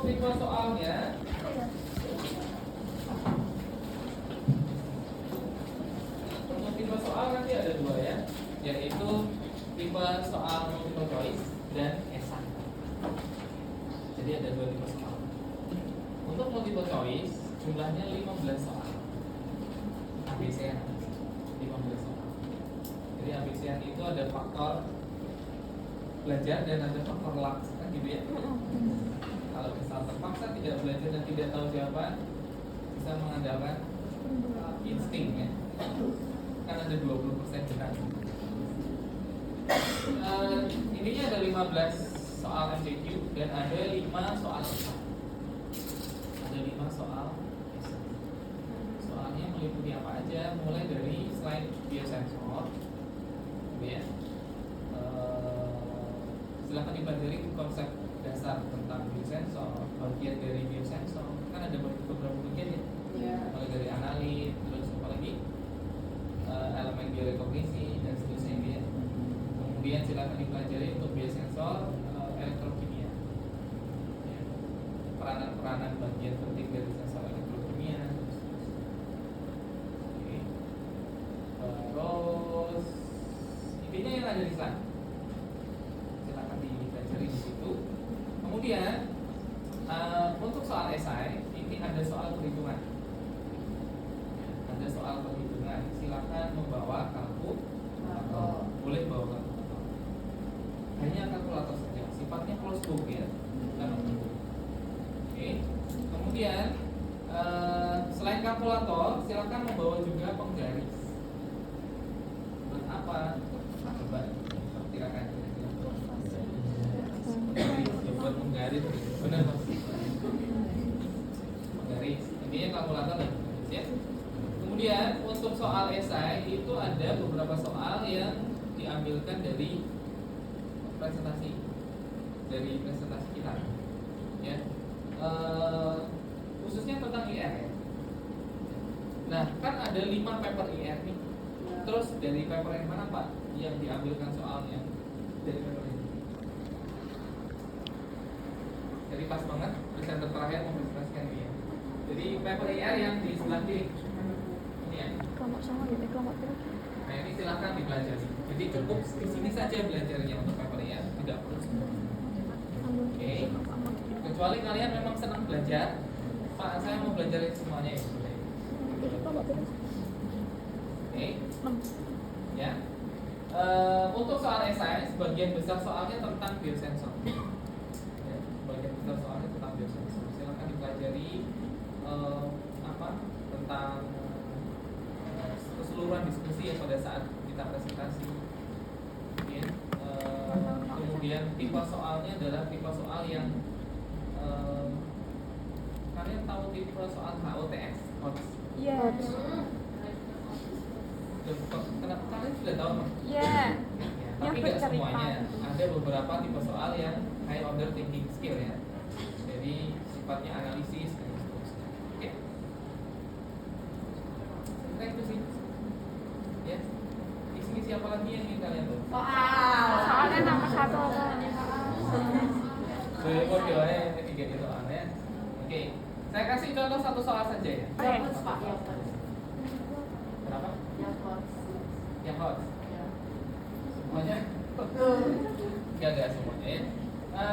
tipe soalnya nanti ada dua ya, yaitu tipe soal multiple choice dan esai. Jadi ada dua tipe soal. Untuk multiple choice jumlahnya 15 soal. ABCN 15 soal. Jadi ABCN itu ada faktor belajar dan ada faktor luck, kan gitu ya. Kalau misal terpaksa tidak belajar dan tidak tahu jawaban, bisa mengandalkan insting ya. Kan ada 20% benar. Intinya ada 15 soal MCQ dan ada 5 soal esai. Ada 5 soal esai. Soalnya meliputi apa aja, mulai dari slide biosensor, gitu ya. Silahkan dipelajari konsep dasar tentang biosensor, bagian dari biosensor. Kan ada beberapa bagian ya. Mulai dari analit, terus apa lagi? Elemen biorekognisi dan seterusnya ya. Kemudian silakan dipelajari untuk biosensor elektrokimia ya. Peranan bagian penting dari sensor elektrokimia. Oke. Terus intinya yang ada di sana silakan dipelajari di situ. Kemudian untuk soal esai ini ada soal perhitungan. Ada soal perhitungan, silakan membawa kalkulator. Boleh bawa kalkulator. Hanya kalkulator saja, sifatnya close book ya, bukan open book. Oke. Kemudian selain kalkulator, silakan membawa juga penggaris. Buat apa? Coba perkirakan. Buat penggaris, benar mas? Penggaris. Intinya kalkulator ya. Kemudian untuk soal esai itu ada beberapa soal yang diambilkan dari presentasi kita, ya. Khususnya tentang IR ya. Nah kan ada 5 paper IR nih. Terus dari paper yang mana Pak yang diambilkan soalnya dari paper ini? Jadi pas banget presenter terakhir mempresentasikan dia. Jadi paper IR yang di sebelah kiri. Kelompok sama gitu, kelompok terus. Nah ini silahkan dipelajari. Jadi cukup di sini saja belajarnya untuk paper ya, tidak perlu semua. Oke. Kecuali kalian memang senang belajar, Pak saya mau belajar semuanya ya. Oke. Ya. Untuk soal esai, sebagian besar soalnya tentang biosensor. Ya, sebagian besar soalnya tentang biosensor. Silahkan dipelajari tentang keseluruhan diskusi ya pada saat kita presentasi. Ya, kemudian tipe soalnya adalah tipe soal yang kalian tahu tipe soal HOTS? Iya. Kenapa kalian sudah tahu? Iya. Ya, tapi nggak semuanya. Ada beberapa tipe soal yang high order thinking skill ya. Jadi sifatnya analisis dan seterusnya. Oke. Saya itu sih. Ya, di sini siapa lagi yang ingin kalian tahu? Soalnya nomor 1 apa? Boleh kok ya, ini 3 itu soalnya. Oke, saya kasih contoh satu soal saja ya. Kenapa? Yang hot. Semuanya? Enggak semuanya ya.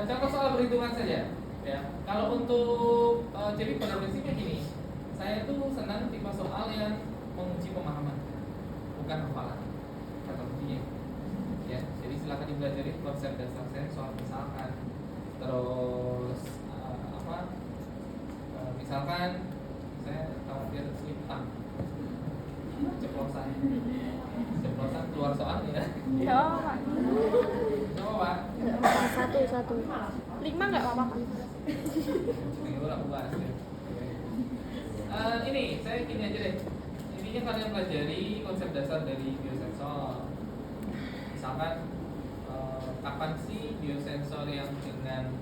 Contoh soal perhitungan saja. Ya, kalau untuk jadi pada prinsipnya gini, saya tuh senang tipe soal yang menguji pemahaman, bukan hafalan kata kuncinya. Ya, jadi silakan dipelajari konsep dasar sensor misalkan, terus misalkan saya khawatir slip tang, ceplosan keluar soal ya. Coba. Coba Pak. Satu. 5 nggak apa-apa. Minggu aku bahas ya. Ini saya gini aja deh. Intinya kalian pelajari konsep dasar dari biosensor. Misalkan kapan sih biosensor yang dengan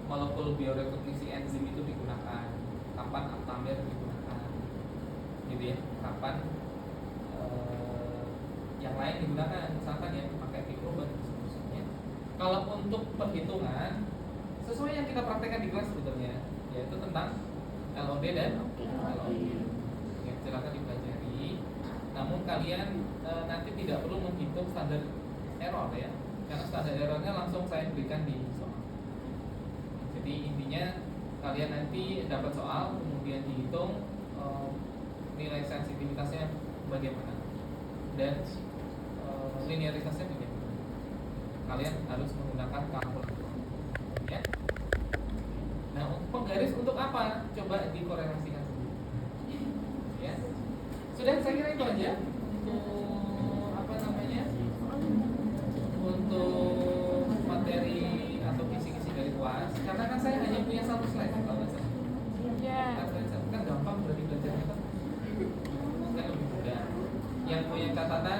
molekul biorekognisi enzim itu digunakan, kapan aptamer digunakan, gitu ya. Kapan yang lain digunakan, misalkan ya pakai mikrobat dan seterusnya. Kalau untuk perhitungan, sesuai yang kita praktekkan di kelas sebetulnya, yaitu tentang LOB dan LOB. Ya, silakan dipelajari. Namun kalian nanti tidak perlu menghitung standar error ya, karena standar errornya langsung saya berikan di soal. Jadi intinya kalian nanti dapat soal, kemudian dihitung nilai sensitivitasnya bagaimana dan linearitasnya bagaimana. Kalian harus menggunakan kalkulator. Ya. Nah, untuk penggaris untuk apa? Coba dikorelasikan sendiri. Ya. Sudah, saya kira itu aja untuk apa namanya? Untuk materi atau kisi-kisi dari UAS. Karena kan saya hanya punya satu slide kalau nggak salah. Yeah. Kan gampang berarti belajarnya kan lebih mudah. Yang punya catatan